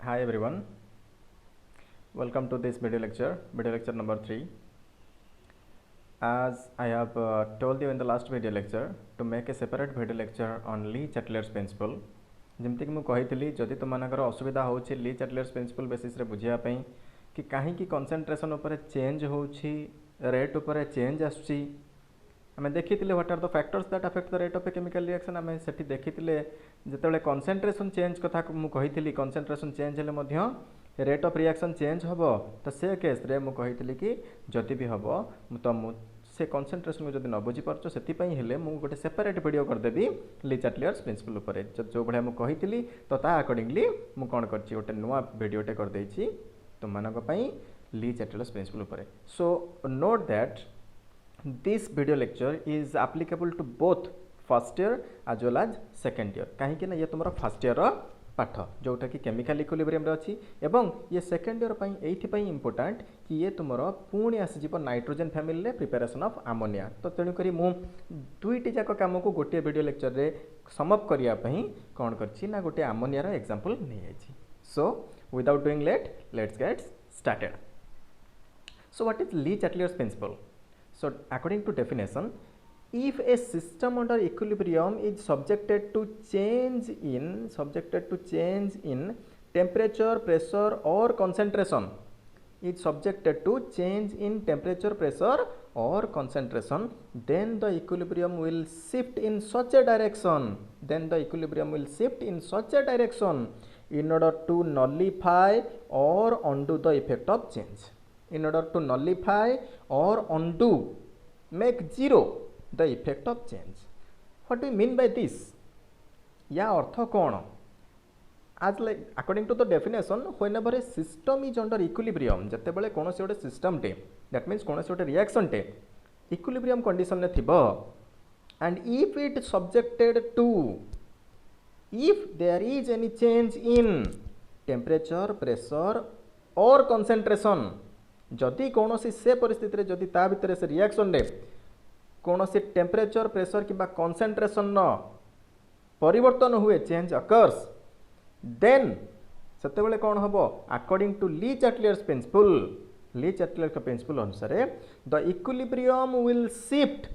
Hi everyone, welcome to this video lecture number 3. As I have told you in the last video lecture to make a separate video lecture on Lee Chatter's principle. जमती कि मुझे कही जदि तुम मानकर असुविधा हो ली Chatelier's principal basis रे बुझापी कि कहीं कंसंट्रेशन उपर चेंज हो रेट उपर चेंज आसुची आम देखी what are the factors that affect the rate of a chemical reaction आम से देखी जिते कंसंट्रेशन चेंज कथा मुझे कंसंट्रेशन चेंज हेले रेट ऑफ रिएक्शन चेंज हम तो से केस रे मुझे कि जदि भी हम तो से कंसंट्रेशन को जब न बुझीपार से गोटे सेपरेट वीडियो करदेवी ली चैटलर्स प्रिंसिपल उपर जो भाया मुझे कही तो अकॉर्डिंगली मुझे कौन कर गोटे नुआ वीडियोटे करदे तुम मानी ली चैटलर्स प्रिंसिपल उपर. So note that this video lecture is applicable to both first year as well as second year. कहीं ना ये तुम फर्स्ट ईयर पाठ जोटा कि केमिकल इक्विलिब्रियम अच्छी एवं ये सेकेंड ईयर ये इंपोर्टाट कि ये तुम पुणी आसीज nitrogen family preparation of ammonia. तो तेणुक मु दुईटी जाक कम को गोटे वीडियो लेक्चर रे समअप करने कौन कर गोटे अमोनियार एग्जांपल नहीं. So without doing let's get started. So what is Le Chatelier's principle? So according to definition, if a system under equilibrium is subjected to change in temperature, pressure or concentration, then the equilibrium will shift in such a direction, in order to nullify or undo the effect of change. In order to nullify or undo, make zero the effect of change. What do we mean by this? या अर्थ कौन? As like according to the definition, whenever a system is under equilibrium, जते बले कौन से गोटे system टे, that means कौन से गोटे रिएक्शन टे इक्विलिब्रियम कंडीशन ने थिबो, and if it subjected to, if there is any change in temperature, pressure or concentration, जदि कौन से परिस्थिति रे जदि ता भितर से रिएक्शन रे कौन से टेम्परेचर प्रेशर किंबा कंसंट्रेशन न परिवर्तन हुए चेंज अकर्स, देन सेते बेले कौन हबो according to Lee Chatelier's principal अनुसार the equilibrium will shift.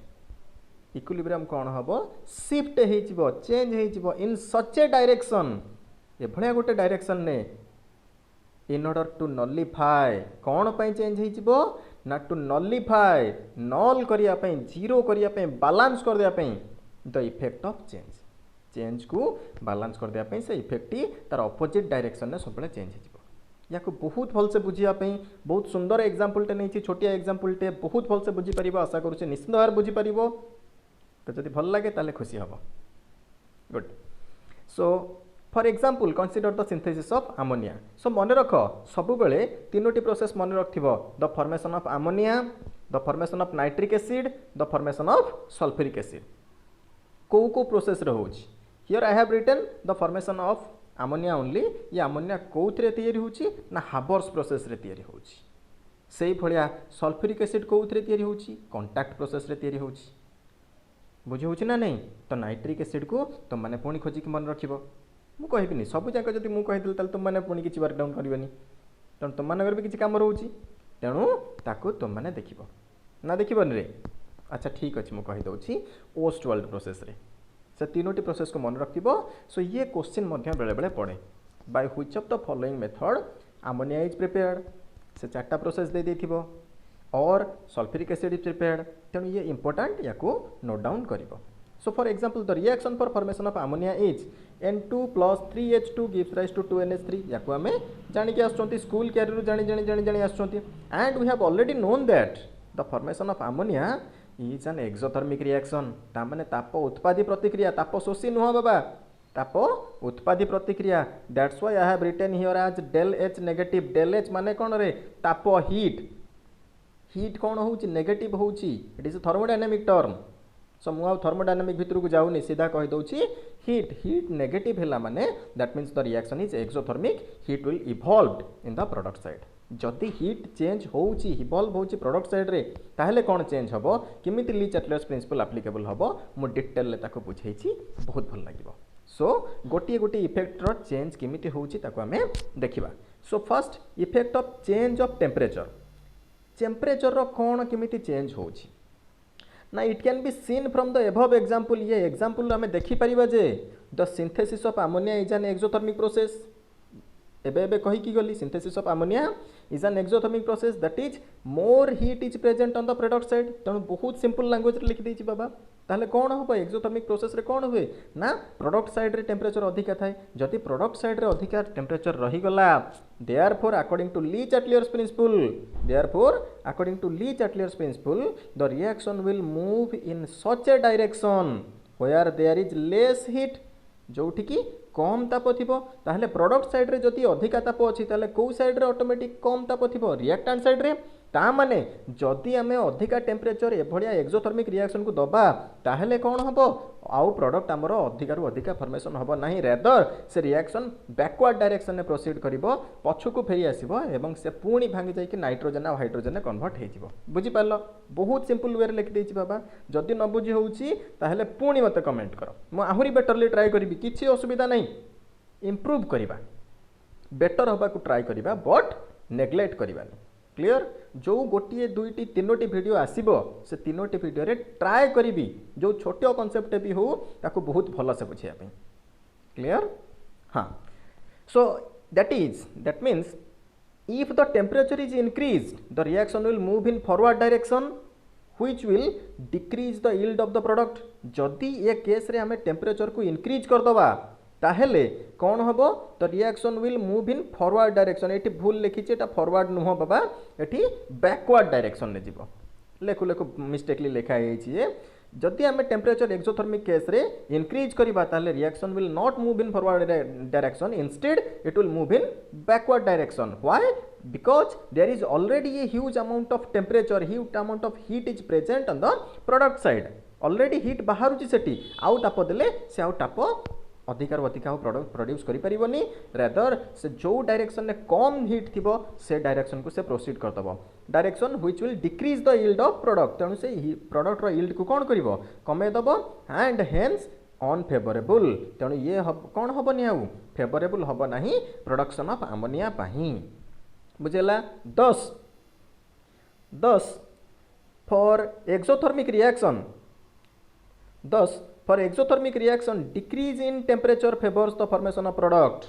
Equilibrium कौन हबो शिफ्ट हे जिवो चेंज हे जिवो इन सच ए डायरेक्शन, ए भलिया गोटे डायरेक्शन ने in order to nullify कौन पाई चेंज हो ना टू nullify नल करिया पाई जीरो करिया पाई बैलेंस कर दिया पाई द इफेक्ट ऑफ चेंज को बैलेंस कर दिया पाई से इफेक्ट तार ऑपोजिट डायरेक्शन में सब चेंज हो. या को बहुत भल से बुझिया पाई बहुत सुंदर एग्जांपल टे नहीं छोटिया एग्जांपल टे बहुत भल से बुझी परिबो आशा करूचे निश्चित भाव बुझी परिबो. तो जदि भल लागे ताले खुशी हबो. Good. So for example consider the synthesis of ammonia. So मन रख सब बेले तीनोटी प्रोसेस मन रखिबो the formation of ammonia, the formation of nitric acid, the formation of sulphuric acid. को प्रोसेस रे होची here I have written the formation of ammonia only. ये अमोनिया कोउथरे तयारी होची ना हाबर्स प्रोसेस रे तयारी होची. सेही भलिया सल्फ्यूरिक एसिड कोउथरे तयारी होची कांटेक्ट प्रोसेस रे तयारी होची. बुझी होची ना नहीं? तो नाइट्रिक एसिड को तुम माने पुणी खोजी के मन रखिबो. मुझे कहबिनी सब जाक जब मुझे कही तुम मैंने पुणी किसी वर्कडाउन करनी तेणु तुम मानक भी किसी कम रोचे तेणु ताकू तुम मैंने देख ना देखन रे. अच्छा ठीक अच्छे मुझे कहीदे ओस्ट वर्ल्ड प्रोसेस रे से तीनोटी प्रोसेस को मन रख. सो ये क्वेश्चन बेले बेले पड़े by which of the following method ammonia is prepared. से चार्टा प्रोसेस दे देथिबो और सल्फ्यूरिक एसिड इज प्रिपेयर्ड. तेणु ये इंपोर्टेंट या नोट डाउन कर. So for example, the reaction for formation of ammonia is N2 plus 3H2 gives rise to 2NH3. या को हमें जानी के आसुचंती स्कूल कैरियर जानी आसुचंती. And we have already known that the formation of ammonia is an exothermic reaction. ता माने ताप उत्पादी प्रतिक्रिया, ताप शोषी नुह बाबा, ताप उत्पादी प्रतिक्रिया. That's why I have written here as del H negative. del H माने कौन रे ताप हीट कौन होउची नेगेटिव होउची. It is a thermodynamic term. सो मु थर्मोडायनामिक भितर को जाऊनी सीधा कहीदे हीट नेगेटिव है माने that means the reaction is exothermic. Heat will evolved in the product side. जदि हीट चेंज होउची इवॉल्व होउची प्रोडक्ट साइड रे ताहले कौन चेंज हबो किमिति ली चैटलर्स प्रिंसिपल एप्लीकेबल हबो मु डिटेल ले ताको बुझेइची बहुत भल लागिबो. सो गोटे गोटे इफेक्टर चेंज केमिति होउची ताको आमे देखिबा so first effect of change of temperature रो कोन केमिति चेंज होउची ना it can be seen from the above example ये एग्जांपल आमे देखि परिबा जे the synthesis of ammonia is an exothermic process एबे एबे कहि की गली synthesis of ammonia is an exothermic process that is more heat is present on the product side तेणु बहुत सिंपल लैंग्वेज रे लिखि देछि बाबा ताहले कोन होबो एक्सोथर्मिक प्रोसेस रे कोन हुए ना प्रोडक्ट साइड रे टेम्परेचर अधिका थाए जदि प्रोडक्ट साइड रे अधिका टेम्परेचर रही गला therefore according to Le Chatelier's principle the reaction will move in such a direction where there is less heat जोठी की कम ताप थिबो ताहले प्रोडक्ट साइड रे जदि अधिका ताप अछि ताहले को साइड रे ऑटोमेटिक कम ताप थिबो रिएक्टेंट साइड रे ता माने जदि आमे अधिका टेम्परेचर एभलिया एक्सोथर्मिक रिएक्शन को दबा ताहले कोन हबो आउ प्रोडक्ट हमर अधिका रु अधिका फॉर्मेशन हबो नाही रेदर से रिएक्शन बैकवर्ड डायरेक्शन ने प्रोसीड करिवो पछु को फेरी आसीबो एवं से पूणी भांगी जाई कि नाइट्रोजन आ हाइड्रोजन ने कन्वर्ट हे जिवो बुझी पारलो बहुत सिंपल वे रे लिखि देछि बाबा जदि न बुझी होउची ताहले पूणी मते कमेंट करो मो आहुरी बेटरली ट्राई करिवि किछि असुविधा नाही इंप्रूव करिबा बेटर हबा को ट्राई करिबा बट नेग्लेक्ट करिबानी क्लियर जो गोटे दुईटी तीनोटी वीडियो आसीबो से तीनोटी वीडियो रे ट्राई करिवि जो छोटे कांसेप्ट भी हो ताको बहुत भल से बुझिया पे क्लियर हाँ so that means if the temperature is increased the reaction will move in forward direction which will decrease the yield of the product जदि ये केस रे हमें टेम्परेचर को इंक्रीज कर दबा ताहेले कौन हबो तो reaction will move in forward direction एठी भूल लिखी एटा फॉरवर्ड नुह बाबा एठी बैकवर्ड डायरेक्शन ने जीवो लेखु लेखु मिस्टेकली लिखा है जदि आम टेम्परेचर एक्सोथर्मिक केस रे इंक्रीज करबा ताले reaction will not move in forward direction instead it will move in backward direction why because there is already a huge amount of temperature huge amount of heat is present on the product side already heat बाहरुची सेठी आउ ताप देले से आउ ताप अधिकार अधिका product produce करि परिबनी rather से जो डायरेक्शन ने कम हीट थिबो से डायरेक्शन को से प्रोसीड कर दबो direction which will decrease the yield of product तेणु से प्रोडक्ट रो यील्ड को कोन करिवो कमे दबो एंड हेंस अनफेवरेबल तेणु ये कोन हबनी आउ फेवरेबल हबो नाही प्रोडक्शन ऑफ अमोनिया पाही बुझेला 10 for exothermic reaction 10 for exothermic reaction decrease in temperature favours the formation of product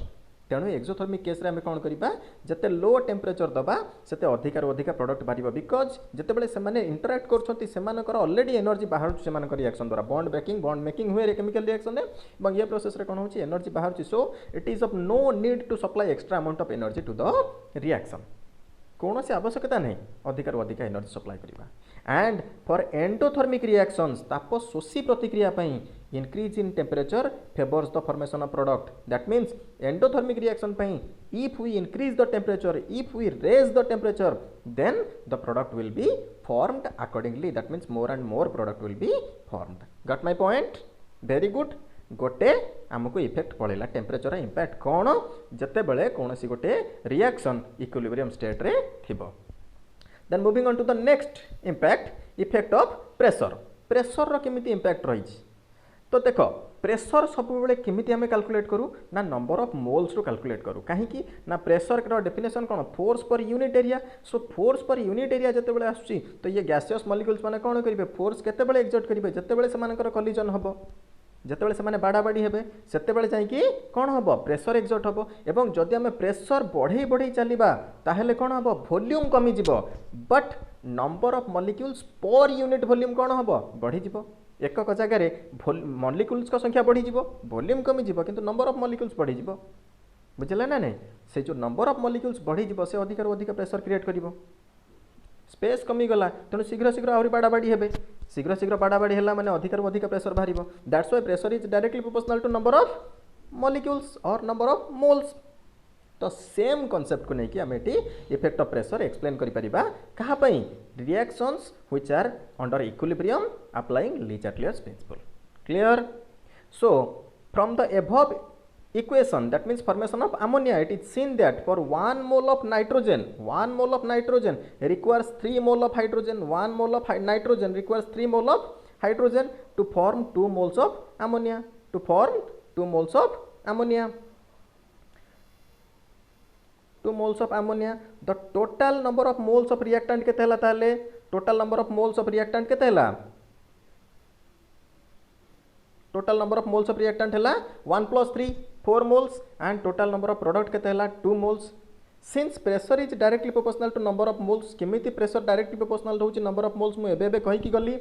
तेणु एक्सोथर्मिक केस रे हम कौन करबा जते लो टेम्परेचर दबा सेते अधिकार अधिका प्रोडक्ट बारिबा बिकॉज जते बेले से माने इंटरैक्ट करछंती सेमानकर ऑलरेडी एनर्जी बाहर सेमानकर रिएक्शन द्वारा बॉन्ड मेकिंग हुए केमिकल रिएक्शन रे এবং ये प्रोसेस रे कोन होची एनर्जी बाहर so it is of no need to supply extra amount of energy to the reaction कौन से आवश्यकता नहीं अधिकार अधिका एनर्जी सप्लाई करबा एंड फॉर एंडोथर्मिक रिएक्शंस ताप शोषी प्रतिक्रिया पई increase in temperature favors the formation of product that means endothermic reaction pay if we increase the temperature if we raise the temperature then the product will be formed accordingly that means more and more product will be formed got my point very good गोटे आमको effect पड़ेगा temperature impact कौन जते बेले कौन सी गोटे reaction equilibrium state रे थिबो then moving on to the next impact effect of pressure रो केमिति इंपैक्ट रही तो देख प्रेशर सब बेले केमिति हमें कैलकुलेट करूँ ना नंबर ऑफ मोल्स रो कैलकुलेट करूँ कहीं ना प्रेशर रो डेफिनेशन कौन फोर्स पर यूनिट एरिया सो फोर्स पर यूनिट एरिया जते बेले आसुची तो ये गैसियस मॉलिक्यूल्स माने कौन करिवे फोर्स केते बेले एक्सर्ट करिवे जते बेले सेमानकर कोलिजन हबो जते से माने बाड़ाबाड़ी हेबे सेते बेले जाई कौन हम प्रेशर एक्सर्ट हम एवं जदि आम प्रेशर बढ़ई बढ़ई चलवा ताहेले कौन हम वॉल्यूम कमी जिवो but number of molecules per unit volume कौन हम बढ़ी जिवो एक जगह मॉलिक्यूल्स संख्या बढ़ी जिवो वॉल्यूम कमी जिवो किंतु नंबर ऑफ मॉलिक्यूल्स बढ़ी जिवो बुझला ना नहीं से जो नंबर ऑफ मॉलिक्यूल्स बढ़ी जिवो से अधिक अधिक प्रेशर क्रिएट करिवो स्पेस कमी गला तेणु शीघ्र शीघ्र आहरी बाड़ाबाड़ी हेबे शीघ्र शीघ्र बाड़ाबाड़ी है मैंने अधिक प्रेशर बाहर that's why pressure is directly proportional to number of molecules और नंबर ऑफ मोल्स तो सेम कॉन्सेप्ट को लेकिन आम ये इफेक्ट ऑफ प्रेशर एक्सप्लेन करिपरिबा कहा पई reactions which are under equilibrium applying Le Chatelier's principle clear so from the above equation that means formation of ammonia it is seen that for 1 mole of nitrogen requires 3 mole of hydrogen 1 mole of nitrogen requires 3 mole of hydrogen to form 2 moles of ammonia to form 2 moles of ammonia. 2 moles of ammonia. The total number of moles of reactant केते हला ताले? Total number of moles of reactant केते हला? Total number of moles of reactant हला 1 plus 3 4 moles and total number of product केते हला 2 moles. Since pressure is directly proportional to number of moles, केमिति pressure directly proportional रहउची number of moles मु एबे कहि कि गली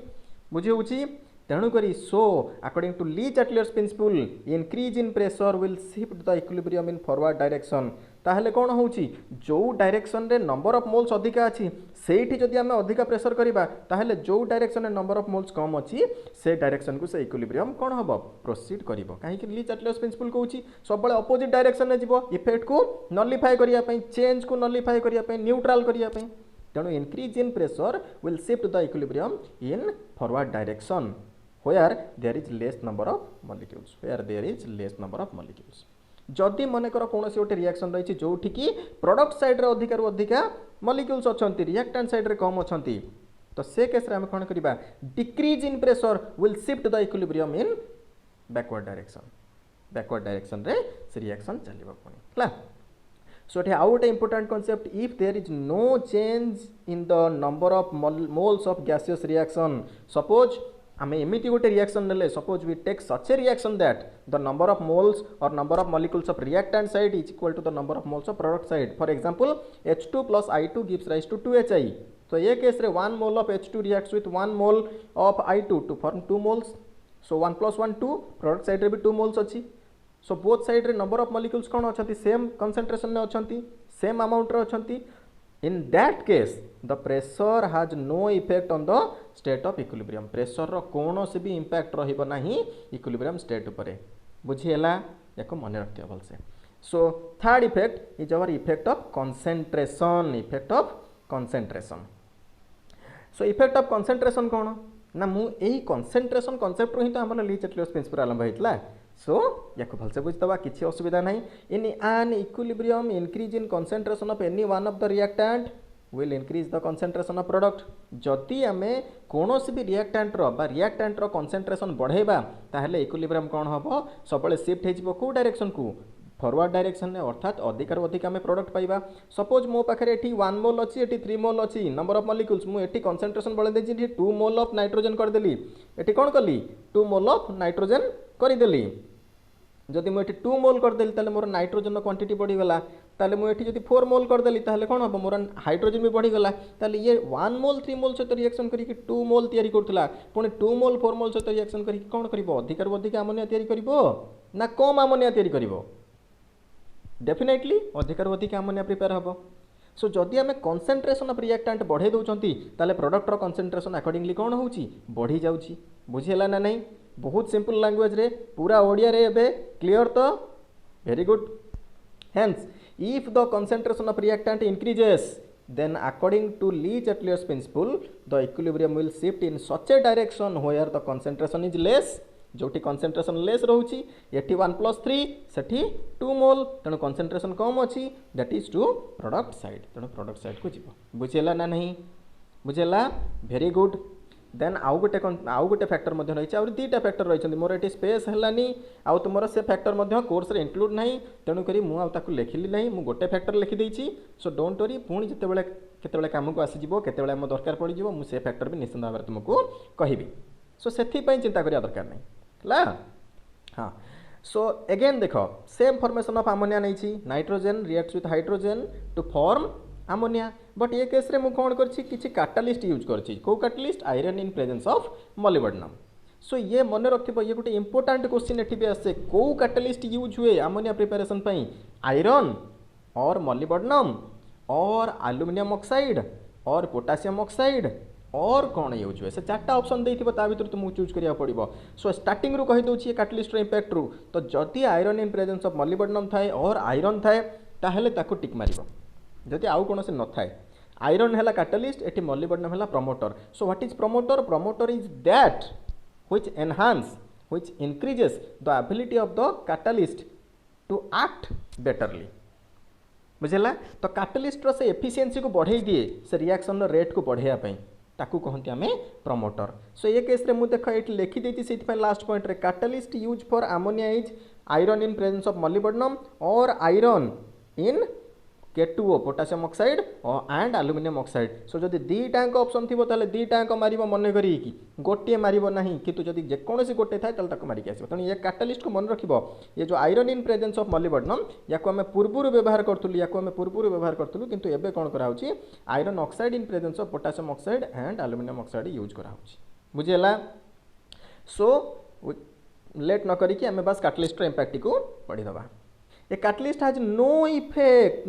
बुझी होउची तेणु करी so according to Le-Chatelier's principle increase in pressure will shift the equilibrium in forward direction. ताहले कौन होउची जो डायरेक्शन रे नंबर ऑफ मोल्स अधिका अछि सेठी जदि आमे अधिका प्रेशर करिबा ताहले जो डायरेक्शन रे नंबर ऑफ मोल्स कम अछि से डायरेक्शन को से इक्विलिब्रियम कोन हबो प्रोसीड करिवो काहे कि ली-चाटलेर्स प्रिंसिपल कहउची सब बळे अपोजिट डायरेक्शन रे जिवो इफेक्ट को नलिफाई करिया पई चेंज को नलिफाई करिया पई न्यूट्रल करिया पई तेणु increase in pressure will shift the equilibrium in forward direction where there is less number of molecules where there is less number of molecules. जदि मनकर कौन सी गोटे रिएक्शन रही जो कि प्रोडक्ट साइड रे अधिकार अधिका मॉलिक्यूल्स अछंती रिएक्टेंट साइड रे कम अछंती तो से केस रे हम कोन करिबा decrease in pressure will shift the equilibrium in backward direction रे से रिएक्शन चलिबा कोनी हला सो एठे आउट important concept if there is no change in the number of moles of gaseous reaction suppose आम एमती गोटे रिएक्शन नेले suppose we take such a reaction that the number of moles और number of molecules of reactant side is equal to the number of moles of product side for example H2 plus I2 gives rise to 2HI तो ये case रे 1 mole of H2 reacts with 1 mole of I2 to form 2 moles so 1 plus 1 2 product side रे भी 2 moles अछि so both side रे number of molecules कोन अछंती same concentration ने अछंती सेम अमाउंट रे अछंती in that case the pressure has no effect on the state of equilibrium pressure रो कोनो से भी impact रहिबो नाही equilibrium state ऊपर बुझिएला एको मन रखियो भलसे so third effect is our effect of concentration so effect of concentration कोन ना मु एही concentration concept रो ही तो हमर ली-चाटलेर्स प्रिंसिपल आरंभ होइतला सो याको भलसे बुझतबा किछि असुविधा नाही in an equilibrium increase in concentration of any one of the reactant will increase the concentration of product जदि आमे कोनोसी भी रिएक्टेंट रो कंसंट्रेशन बढ़ेबा ताहले इक्विलिब्रियम कोन हबो सबले शिफ्ट हेजिबो को डायरेक्शन को फॉरवर्ड डायरेक्शन में अर्थात अधिकार अधिक आम प्रोडक्ट पाइबा सपोज मो पाखे एटी 1 मोल अच्छी एटी 3 मोल अच्छी नंबर ऑफ मॉलिक्यूल्स मु एटी कंसंट्रेशन बढ़े देछि 2 मोल ऑफ नाइट्रोजन करदेली एटी कोन कली 2 मोल ऑफ नाइट्रोजन करदेली जदि मुझे 2 मोल करदेली ताले मोर नाइट्रोजन क्वांटिटी बढ़ी गला ताले मु एटी जदि 4 मोल करदेली ताले कोन हबो मोर हाइड्रोजन भी बढ़ी गला ताले ये 1 मोल 3 मोल सहित रिएक्शन करी 2 मोल तयारी करथला पुणी 2 मोल 4 मोल सहित रिएक्शन करी कोन करिवो अधिकार अधिक अमोनिया तयारी करिवो ना कम अमोनिया तयारी करिवो डेफिनेटली अधिकार अधिक अमोनिया प्रिपेयर हम सो जदि आम कंसंट्रेशन ऑफ रिएक्टेंट बढ़े दौरान ताले प्रोडक्ट रो कंसंट्रेशन अकॉर्डिंगली कौन होची बढ़ी जाउची बुझिला ना नहीं बहुत सिंपल लैंग्वेज रे पूरा ओडिया रे एबे क्लियर तो very good hence if the concentration of reactant increases then according to Le-Chatelier's principle the equilibrium will shift in such a direction where the concentration is less जोटी कंसंट्रेशन लेस रहउची एटी 1 plus 3 सेठी 2 mole तेणु concentration कम अच्छी that is to product side तेणु product side को जीव बुझेला ना नहीं बुझेला वेरी गुड देन आउ गोटे फैक्टर मध्य रही आउ दुईटा फैक्टर रही मोर एटी स्पेस हलानी आउ तुमर से फैक्टर मध्य कोर्स रे इंक्लूड नहीं तेणु करी मु आउ ताकू लिखिली नहीं मु गोटे फैक्टर लिखि देइची सो डोंट वरी पुणी जेतेबेले केतेबेले काम को आसी जिवो केतेबेले हम दरकार पड़ी जिवो मु से फैक्टर भी निश्चित भाव तुमको कहिबी सो सेथि पई चिंता करिया दरकार नहीं ला हाँ सो अगेन देख सेम फॉर्मेशन ऑफ अमोनिया नहीं nitrogen reacts with hydrogen to form ammonia but ये केस रे मु कोन करछि किछि कैटालिस्ट यूज करछि को catalyst iron in presence of molybdenum so ये मन रखिबो ये गोटे इंपोर्टेंट क्वेश्चन एठी भी आसे को कैटालिस्ट यूज हुए अमोनिया प्रिपरेशन पई आयरन और मॉलिब्डेनम और एल्युमिनियम ऑक्साइड और पोटेशियम ऑक्साइड और कौन यूज हुए से चार्टा ऑप्शन देइथिबो ता भीतर तुमको चूज करिया पड़िबो सो स्टार्टिंग रु कहि दोछि कैटालिस्ट रो इंपैक्ट रु तो जति iron in presence of molybdenum थाए और आयरन थाए ताहेले ताको टिक मारिबो जति आउ कोन से न थाए आयरन हैला कैटालिस्ट एठी मॉलिब्डेनम हैला promoter so what is promoter is that which enhance which increases the ability of the catalyst to act betterly बुझला तो कैटालिस्ट रो से एफिशिएंसी को बढ़ाई दिए से रिएक्शन रो रेट को बढ़ाया पई ताकू कहते आम प्रमोटर सो ये केस रे मु देख ये लिखी देती से लास्ट पॉइंट रे catalyst use for ammonia is iron in presence of molybdenum और iron in K2O potassium oxide and aluminium oxide सो जदि दीटाक ऑप्शन थी ताले दीटाक मारिबो मन करी कि गोटे मारिबो नहीं किंतु जदि जेकोसी गोटे थाए ताले ताको मारिक आसीबो तेणु ये कैटालिस्ट को मन रखिबो ये जो iron in presence of molybdenum याको आमे पूर्वरु व्यवहार करथुलु याको आमे पूर्वरु व्यवहार करथुलु किंतु एबे कोन करा होची iron oxide in presence of potassium oxide and aluminium oxide use करा होची बुझिला सो लेट न करी कि आमे बस कैटालिस्ट रो इंपैक्ट को पढ़ी दबा A catalyst has no effect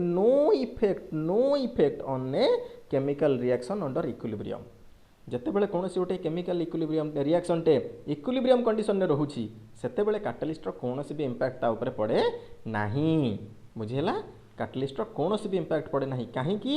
on a chemical reaction under equilibrium. ଯେତେବେଳେ କୌଣସି ଗୋଟେ କେମିକାଲ ଇକ୍ୱିଲିବ୍ରିୟମ୍ ରିଆକ୍ସନଟେ ଇକ୍ୱିଲିବ୍ରିୟମ୍ କଣ୍ଡିସନରେ ରହୁଛି ସେତେବେଳେ କାଟାଲିଷ୍ଟର କୌଣସି ବି ଇମ୍ପାକ୍ଟ ତା ଉପରେ ପଡ଼େ ନାହିଁ ବୁଝିହେଲା କାଟାଲିଷ୍ଟର କୌଣସି ବି ଇମ୍ପାକ୍ଟ ପଡ଼େ ନାହିଁ କାହିଁକି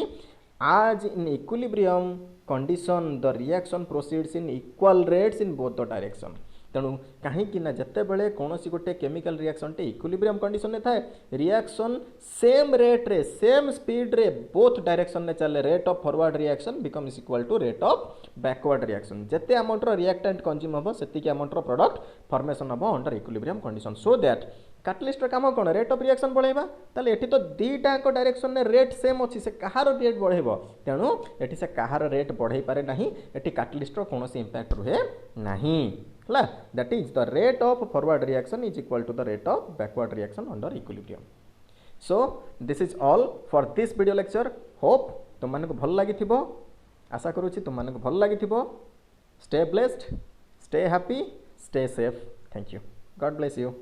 as in equilibrium condition the reaction proceeds in equal rates in both the direction तेणु कहीं जितेबले कौन गोटे केमिकल रिएक्शन टे इक्विलिब्रियम कंडीशन में थाए रिएक्शन सेम रेट रे सेम स्पीड रे बोथ डायरेक्शन में चले rate of forward reaction becomes equal to rate of backward reaction जिते अमाउंट रिएक्टेंट कंज्यूम हम से अमाउंट प्रोडक्ट फॉर्मेशन हम under equilibrium condition so that catalyst काम कौन रेट ऑफ रिएक्शन बढ़ेबा ताले एठी तो दीटाक डायरेक्शन में रेट सेम अच्छी से कहार रेट बढ़ेबो तेणु एठी से कहार रेट बढ़े पारे नहीं एठी कैटलिस्ट कौन इंपैक्ट रुहे नहीं हला that is the rate of forward reaction is equal to the rate of backward reaction under equilibrium so this is all for this video lecture hope तुम मानक भल लागिथिबो आशा करूछि तुम मानक भल लागिथिबो stay blessed stay happy stay safe thank you God bless you